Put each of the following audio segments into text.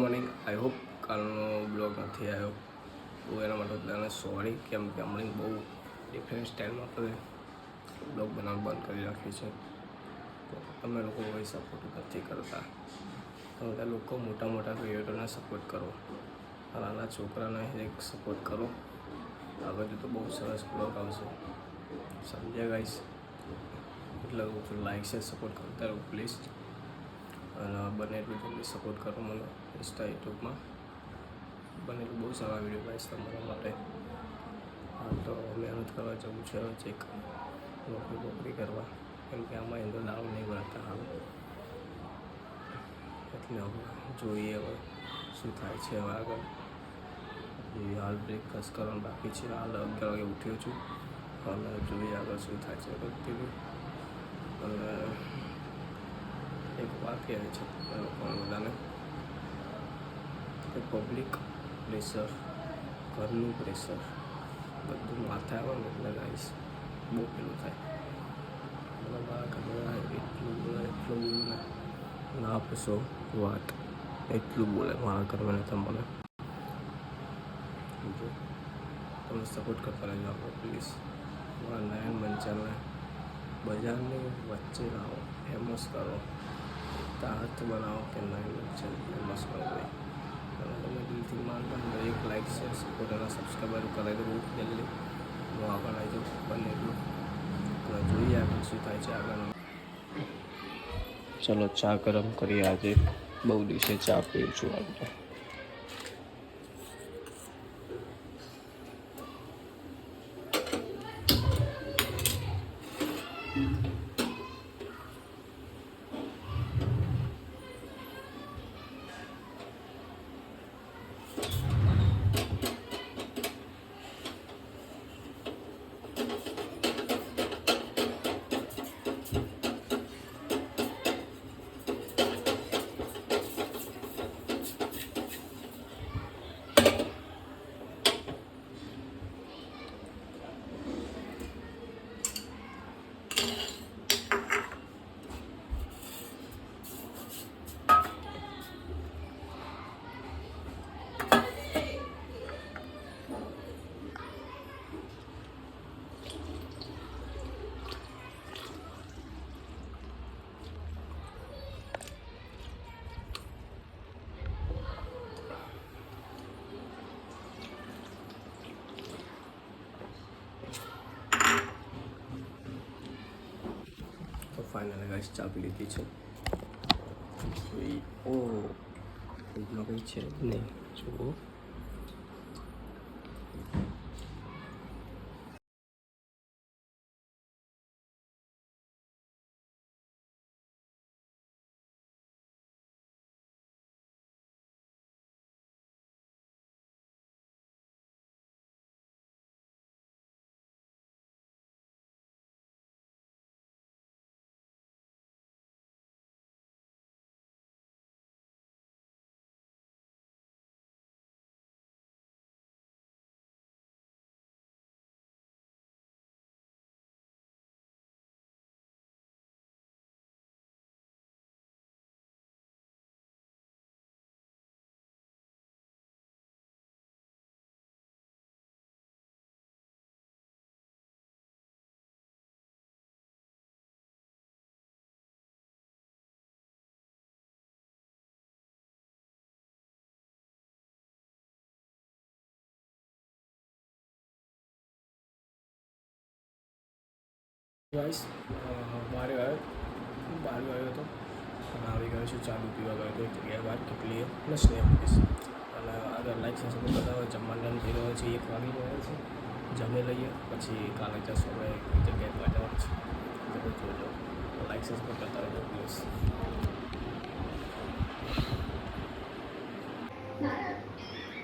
Morning. I hope કાલનો blog નથી આવ્યો તો એના માટે બધાને સોરી, કેમ કે હમણાં બહુ ડિફરન્ટ સ્ટાઇલમાં આપણે બ્લોગ બનાવવાનું બંધ કરી રાખ્યું છે. તો તમે લોકો કોઈ સપોર્ટ નથી કરતા. તો બધા લોકો મોટા મોટા ક્રિએટરને સપોર્ટ કરો, નાના છોકરાને એક સપોર્ટ કરો. આગળ તો બહુ સરસ બ્લોગ આવશે, સમજ્યા ગાઈસ? એટલે લાઈક છે, સપોર્ટ કરતા રહો પ્લીઝ. અને બને એટલું જલ્દી સપોર્ટ કરો મને ઇન્સ્ટા યુટ્યુબમાં. બને એટલું બહુ સારા વિડીયો ગાઈશ તમારા માટે. હાલ તો મહેનત કરવા જવું છે, ચેક નોકરી કરવા, કેમ કે આમાં એનો દાવ નહીં ભરતા હાલ. એટલે હવે જોઈએ હવે શું થાય છે હવે આગળ. હાલ બ્રેકફાસ્ટ કરવાનું બાકી છે. હાલ 11 વાગે ઉઠ્યો છું અને જોઈએ આગળ શું થાય છે. અને એક વાત કહેવી છે લોકોને બધાને કે પબ્લિક પ્રેશર, ઘરનું પ્રેશર બધું માથે આવે ને એટલે ગાઈશ બહુ પેલું થાય. મારા ઘરના એટલું બોલે ને ના પૂછો વાત, એટલું બોલે મારા ઘરમાં તમને. જો તમે સપોર્ટ કરતા રહેજો આપણે પ્લીઝ. મારા નયન મંચાલને બજારની વચ્ચે લાવો, ફેમસ કરો. હાથ બનાવો કે નયન મંચાલ ફેમસ કરો ભાઈ. અને તમે દિલથી માનતા તો એક લાઈક છે, સપોર્ટ અને સબસ્ક્રાઈબર કરાવી દો બહુ જલ્દી. હું આગળ આવી જાઉં બને એટલું. અને જોઈએ આગળ શું થાય છે આગળ. ચલો ચા ગરમ કરીએ. આજે બહુ દિવસે ચા પીઉં છું આજે. તો ફાઇનલ ગાઈસ ચા પી લીધી છે. ઓ ફ્રીજમાં કંઈ છે નહીં, જુઓ. ગાઈસ બહાર આવ્યો હતો અને આવી ગયો છું. ચાલુ પીવા ગયો હતો એક જગ્યાએ બહાર કેટલી પ્લસ ને ઓફિસ. અને આગળ લાઈક સાથે બધા હોય જમવાનું જઈ રહ્યો છે. 1 વાગી રહ્યો છે. જમી લઈએ પછી કાલે જશું હવે એક જગ્યાએ જવાનું છે. જરૂર જોજો. લાઈક સબસ્ક્રાઈબ કરતા રહેજો પ્લીઝ.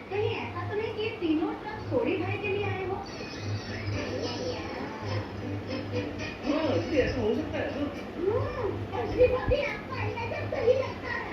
कहीं ऐसा तो नहीं कि तीनों ट्रक सोडी भाई के लिए आए हो? हाँ, ऐसा हो सकता है। असली बात आपका अंदाजा सही लगता है।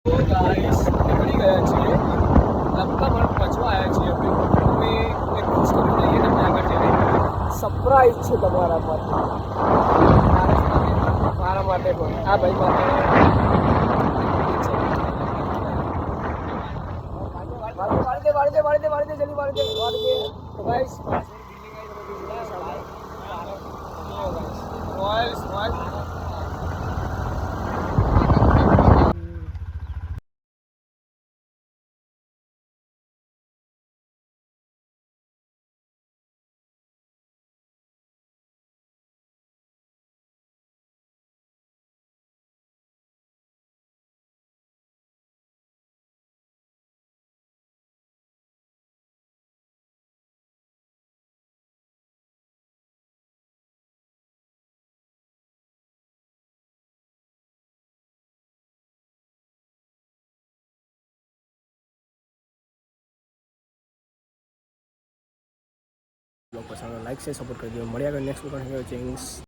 તો ગાઈસ નીકળી ગયા છીએ લંકા પણ પહોંચવા આવ્યા છીએ અમે એક વસ્તુ લઈએ તમને આગળ જઈને સરપ્રાઈઝ છે તમારા માટે મારા માટે પણ આ ભાઈ માટે વાળી દે જલ્દી વાળી દે તો ગાઈસ સ્માઈલ બ્લોગ પસંદ લાઈક છે સપોર્ટ કરી દો મળ્યા આગળ નેક્સ્ટ બ્લોગ ચેન્જ